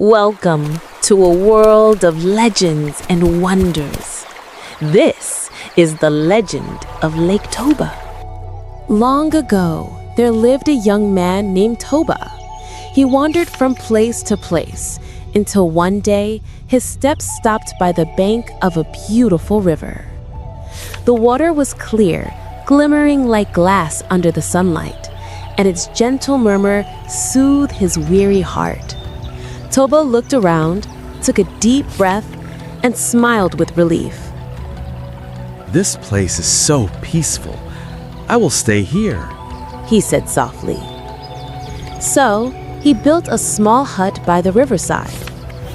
Welcome to a world of legends and wonders. This is the legend of Lake Toba. Long ago, there lived a young man named Toba. He wandered from place to place until one day his steps stopped by the bank of a beautiful river. The water was clear, glimmering like glass under the sunlight, and its gentle murmur soothed his weary heart. Toba looked around, took a deep breath, and smiled with relief. This place is so peaceful. I will stay here, he said softly. So, he built a small hut by the riverside.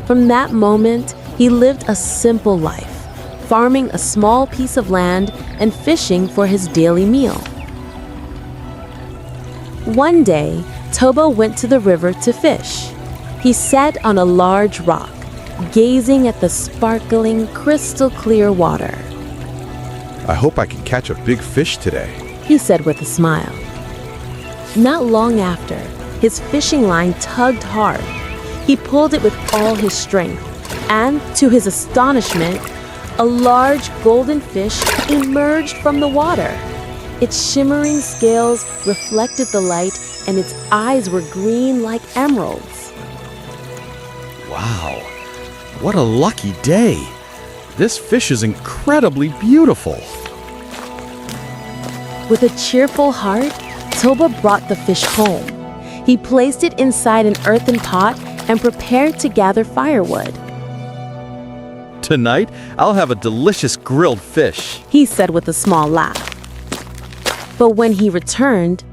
From that moment, he lived a simple life, farming a small piece of land and fishing for his daily meal. One day, Toba went to the river to fish. He sat on a large rock, gazing at the sparkling, crystal-clear water. I hope I can catch a big fish today, he said with a smile. Not long after, his fishing line tugged hard. He pulled it with all his strength, and to his astonishment, a large golden fish emerged from the water. Its shimmering scales reflected the light, and its eyes were green like emeralds. Wow, what a lucky day! This fish is incredibly beautiful. With a cheerful heart, Toba brought the fish home. He placed it inside an earthen pot and prepared to gather firewood. Tonight, I'll have a delicious grilled fish, he said with a small laugh. But when he returned,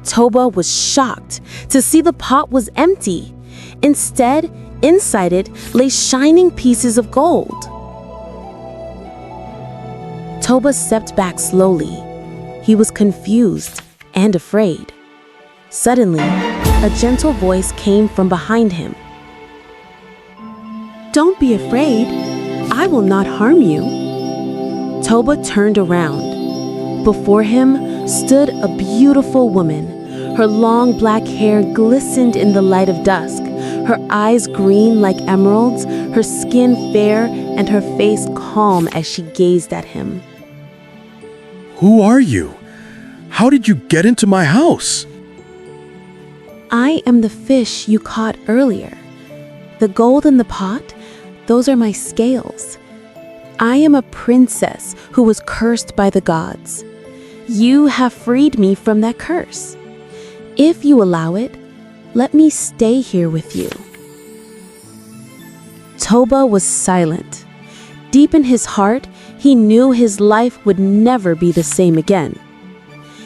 Toba was shocked to see the pot was empty. Instead, inside it lay shining pieces of gold. Toba stepped back slowly. He was confused and afraid. Suddenly, a gentle voice came from behind him. "Don't be afraid. I will not harm you." Toba turned around. Before him stood a beautiful woman. Her long black hair glistened in the light of dusk, her eyes green like emeralds, her skin fair, and her face calm as she gazed at him. Who are you? How did you get into my house? "I am the fish you caught earlier. The gold in the pot, those are my scales. I am a princess who was cursed by the gods. You have freed me from that curse. If you allow it, let me stay here with you." Toba was silent. Deep in his heart, he knew his life would never be the same again.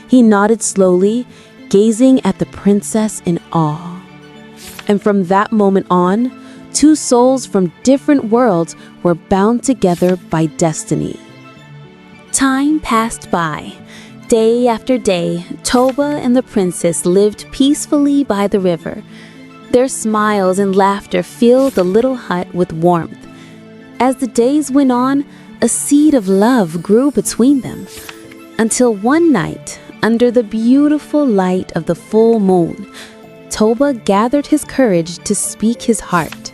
He nodded slowly, gazing at the princess in awe. And from that moment on, two souls from different worlds were bound together by destiny. Time passed by. Day after day, Toba and the princess lived peacefully by the river. Their smiles and laughter filled the little hut with warmth. As the days went on, a seed of love grew between them, until one night, under the beautiful light of the full moon, Toba gathered his courage to speak his heart.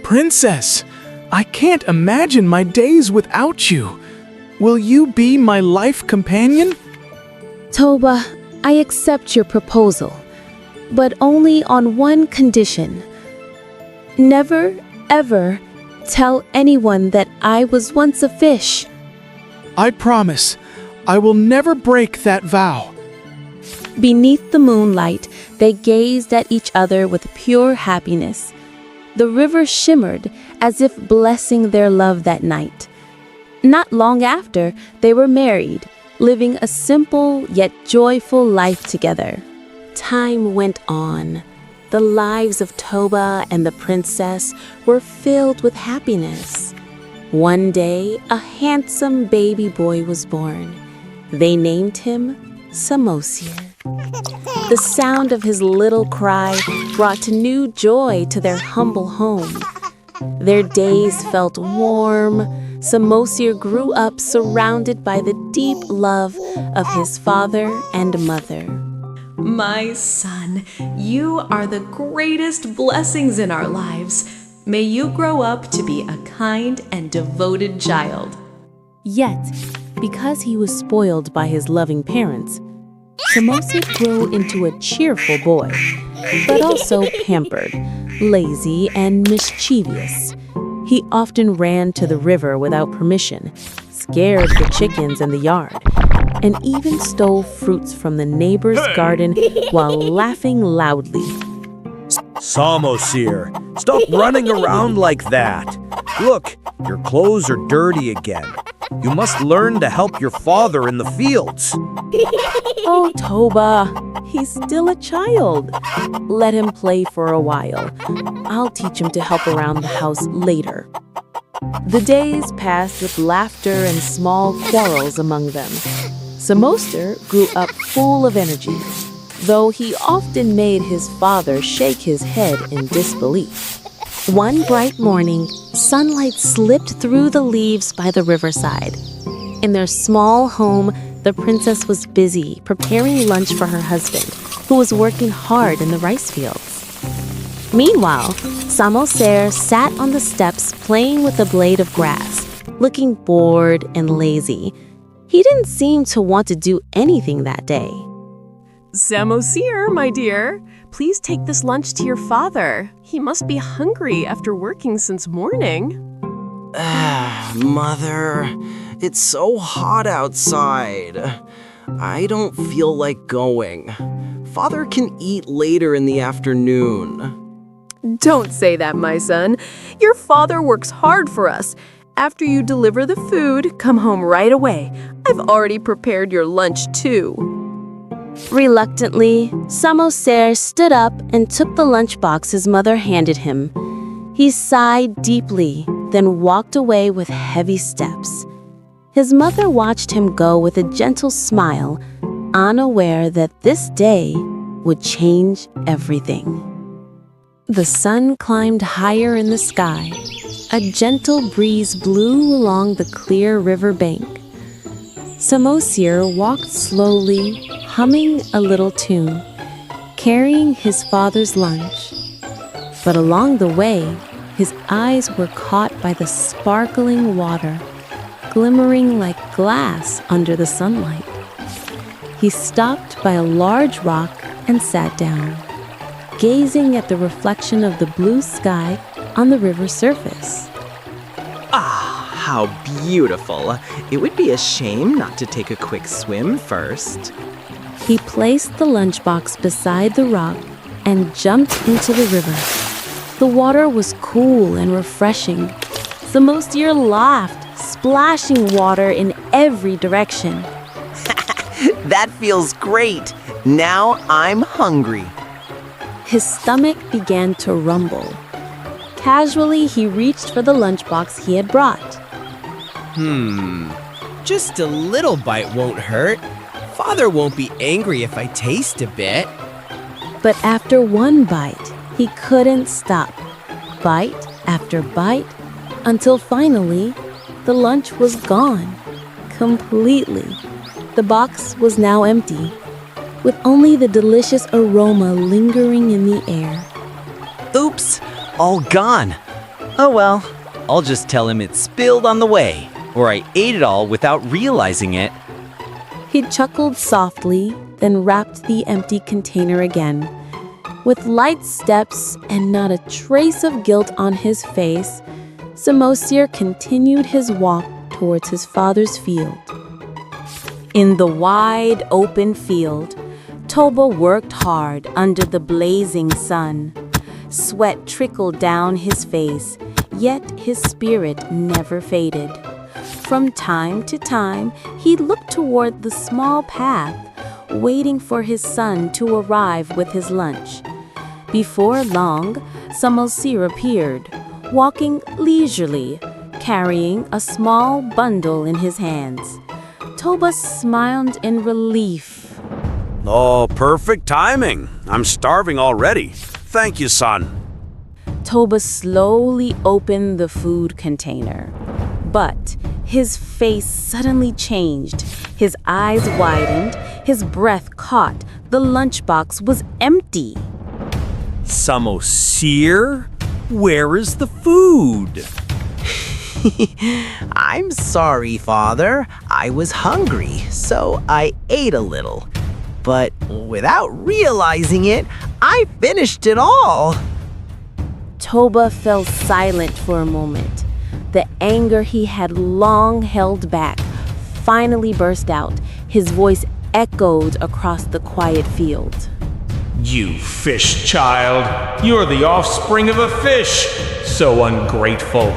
"Princess, I can't imagine my days without you. Will you be my life companion?" "Toba, I accept your proposal, but only on one condition. Never, ever tell anyone that I was once a fish." "I promise. I will never break that vow." Beneath the moonlight, they gazed at each other with pure happiness. The river shimmered as if blessing their love that night. Not long after, they were married, living a simple yet joyful life together. Time went on. The lives of Toba and the princess were filled with happiness. One day, a handsome baby boy was born. They named him Samosir. The sound of his little cry brought new joy to their humble home. Their days felt warm. Samosir grew up surrounded by the deep love of his father and mother. My son, you are the greatest blessings in our lives. May you grow up to be a kind and devoted child. Yet, because he was spoiled by his loving parents, Samosir grew into a cheerful boy, but also pampered, lazy, and mischievous. He often ran to the river without permission, scared the chickens in the yard, and even stole fruits from the neighbor's garden while laughing loudly. Samosir, stop running around like that. Look, your clothes are dirty again. You must learn to help your father in the fields. Oh, Toba, he's still a child. Let him play for a while. I'll teach him to help around the house later. The days passed with laughter and small quarrels among them. Samosir grew up full of energy, though he often made his father shake his head in disbelief. One bright morning, sunlight slipped through the leaves by the riverside. In their small home, the princess was busy preparing lunch for her husband, who was working hard in the rice fields. Meanwhile, Samosir sat on the steps playing with a blade of grass, looking bored and lazy. He didn't seem to want to do anything that day. Samosir, my dear, please take this lunch to your father. He must be hungry after working since morning. Mother, it's so hot outside. I don't feel like going. Father can eat later in the afternoon. Don't say that, my son. Your father works hard for us. After you deliver the food, come home right away. I've already prepared your lunch, too. Reluctantly, Samosir stood up and took the lunchbox his mother handed him. He sighed deeply, then walked away with heavy steps. His mother watched him go with a gentle smile, unaware that this day would change everything. The sun climbed higher in the sky. A gentle breeze blew along the clear river bank. Samosir walked slowly, humming a little tune, carrying his father's lunch. But along the way, his eyes were caught by the sparkling water, glimmering like glass under the sunlight. He stopped by a large rock and sat down, gazing at the reflection of the blue sky on the river's surface. How beautiful. It would be a shame not to take a quick swim first. He placed the lunchbox beside the rock and jumped into the river. The water was cool and refreshing. Samosir laughed, splashing water in every direction. That feels great. Now I'm hungry. His stomach began to rumble. Casually, he reached for the lunchbox he had brought. Just a little bite won't hurt. Father won't be angry if I taste a bit. But after one bite, he couldn't stop. Bite after bite, until finally, the lunch was gone. Completely. The box was now empty, with only the delicious aroma lingering in the air. Oops, all gone. Oh well, I'll just tell him it spilled on the way, or I ate it all without realizing it. He chuckled softly, then wrapped the empty container again. With light steps and not a trace of guilt on his face, Samosir continued his walk towards his father's field. In the wide open field, Toba worked hard under the blazing sun. Sweat trickled down his face, yet his spirit never faded. From time to time, he looked toward the small path, waiting for his son to arrive with his lunch. Before long, Samosir appeared, walking leisurely, carrying a small bundle in his hands. Toba smiled in relief. Oh, perfect timing. I'm starving already. Thank you, son. Toba slowly opened the food container, but his face suddenly changed. His eyes widened, his breath caught. The lunchbox was empty. Samosir, where is the food? I'm sorry, Father. I was hungry, so I ate a little. But without realizing it, I finished it all. Toba fell silent for a moment. The anger he had long held back finally burst out. His voice echoed across the quiet field. You fish child, you're the offspring of a fish, so ungrateful.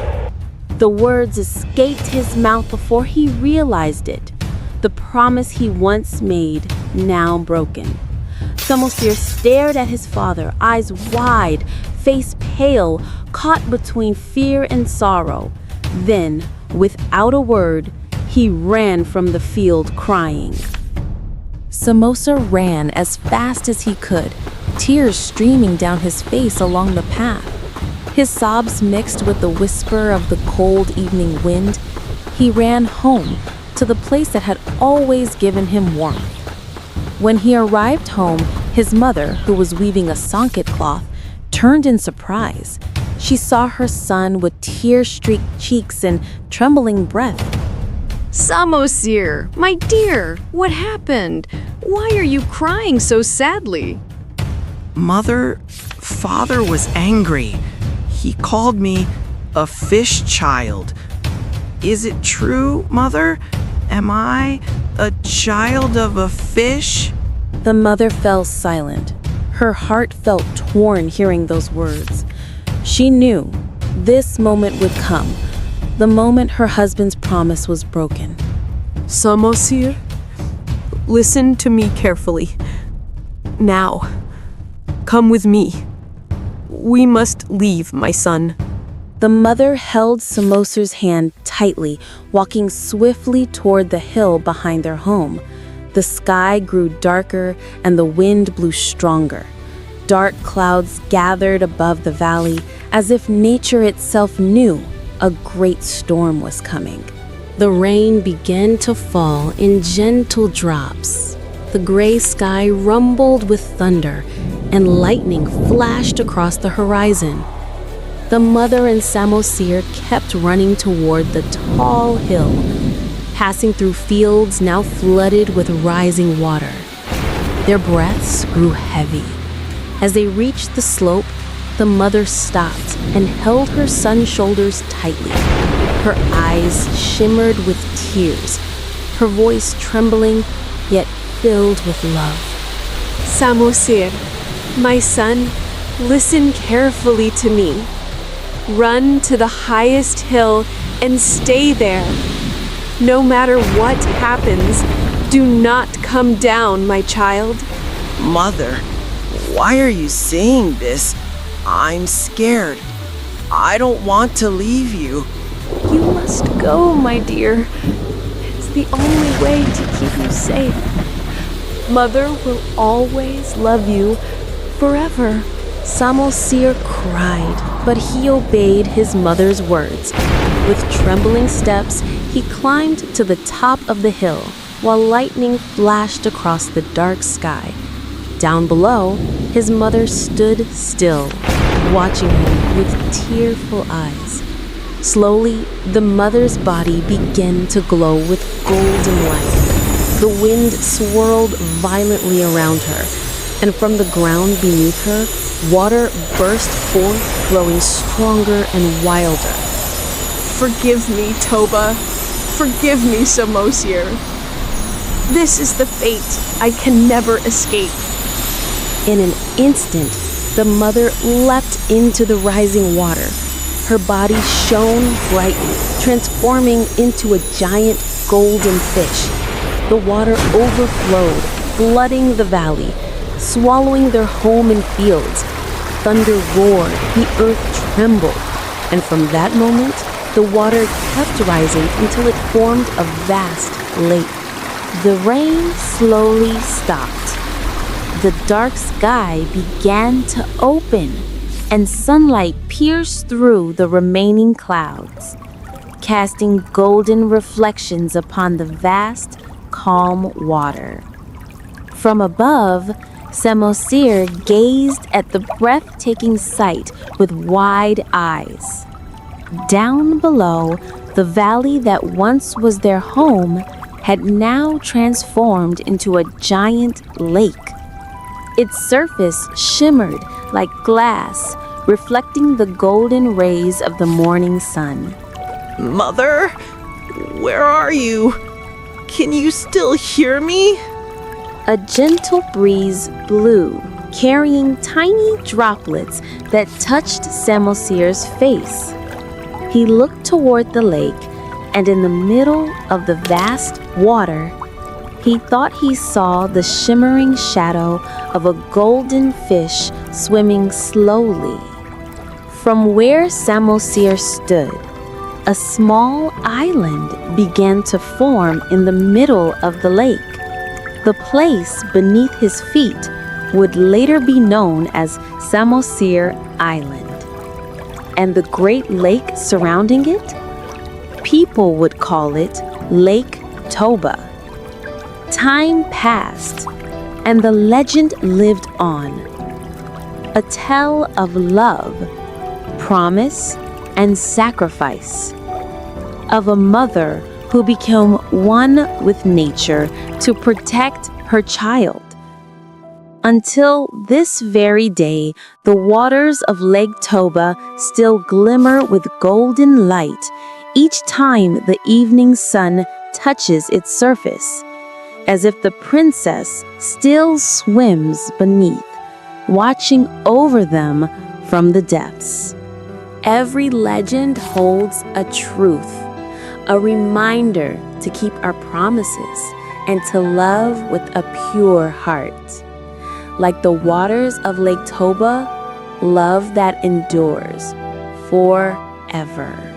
The words escaped his mouth before he realized it. The promise he once made, now broken. Samosir stared at his father, eyes wide, face pale, caught between fear and sorrow. Then, without a word, he ran from the field crying. Samosir ran as fast as he could, tears streaming down his face along the path. His sobs mixed with the whisper of the cold evening wind. He ran home, to the place that had always given him warmth. When he arrived home, his mother, who was weaving a sanket cloth, turned in surprise. She saw her son with tear-streaked cheeks and trembling breath. Samosir, my dear, what happened? Why are you crying so sadly? Mother, Father was angry. He called me a fish child. Is it true, Mother? Am I a child of a fish? The mother fell silent. Her heart felt torn hearing those words. She knew this moment would come, the moment her husband's promise was broken. Samosir, listen to me carefully. Now, come with me. We must leave, my son. The mother held Samosir's hand tightly, walking swiftly toward the hill behind their home. The sky grew darker and the wind blew stronger. Dark clouds gathered above the valley, as if nature itself knew a great storm was coming. The rain began to fall in gentle drops. The gray sky rumbled with thunder, and lightning flashed across the horizon. The mother and Samosir kept running toward the tall hill, passing through fields now flooded with rising water. Their breaths grew heavy. As they reached the slope, the mother stopped and held her son's shoulders tightly. Her eyes shimmered with tears, her voice trembling yet filled with love. Samosir, my son, listen carefully to me. Run to the highest hill and stay there. No matter what happens, do not come down, my child. Mother, why are you saying this? I'm scared. I don't want to leave you. You must go, my dear. It's the only way to keep you safe. Mother will always love you forever. Samosir cried, but he obeyed his mother's words. With trembling steps, he climbed to the top of the hill, while lightning flashed across the dark sky. Down below, his mother stood still, watching him with tearful eyes. Slowly, the mother's body began to glow with golden light. The wind swirled violently around her, and from the ground beneath her, water burst forth, growing stronger and wilder. Forgive me, Toba. Forgive me, Samosir. This is the fate I can never escape. In an instant, the mother leapt into the rising water. Her body shone brightly, transforming into a giant golden fish. The water overflowed, flooding the valley, swallowing their home and fields. Thunder roared, the earth trembled, and from that moment, the water kept rising until it formed a vast lake. The rain slowly stopped. The dark sky began to open, and sunlight pierced through the remaining clouds, casting golden reflections upon the vast, calm water. From above, Samosir gazed at the breathtaking sight with wide eyes. Down below, the valley that once was their home had now transformed into a giant lake. Its surface shimmered like glass, reflecting the golden rays of the morning sun. Mother, where are you? Can you still hear me? A gentle breeze blew, carrying tiny droplets that touched Samosir's face. He looked toward the lake, and in the middle of the vast water, he thought he saw the shimmering shadow of a golden fish swimming slowly. From where Samosir stood, a small island began to form in the middle of the lake. The place beneath his feet would later be known as Samosir Island. And the great lake surrounding it? People would call it Lake Toba. Time passed, and the legend lived on. A tale of love, promise, and sacrifice. Of a mother who became one with nature to protect her child. Until this very day, the waters of Lake Toba still glimmer with golden light each time the evening sun touches its surface, as if the princess still swims beneath, watching over them from the depths. Every legend holds a truth, a reminder to keep our promises and to love with a pure heart. Like the waters of Lake Toba, love that endures forever.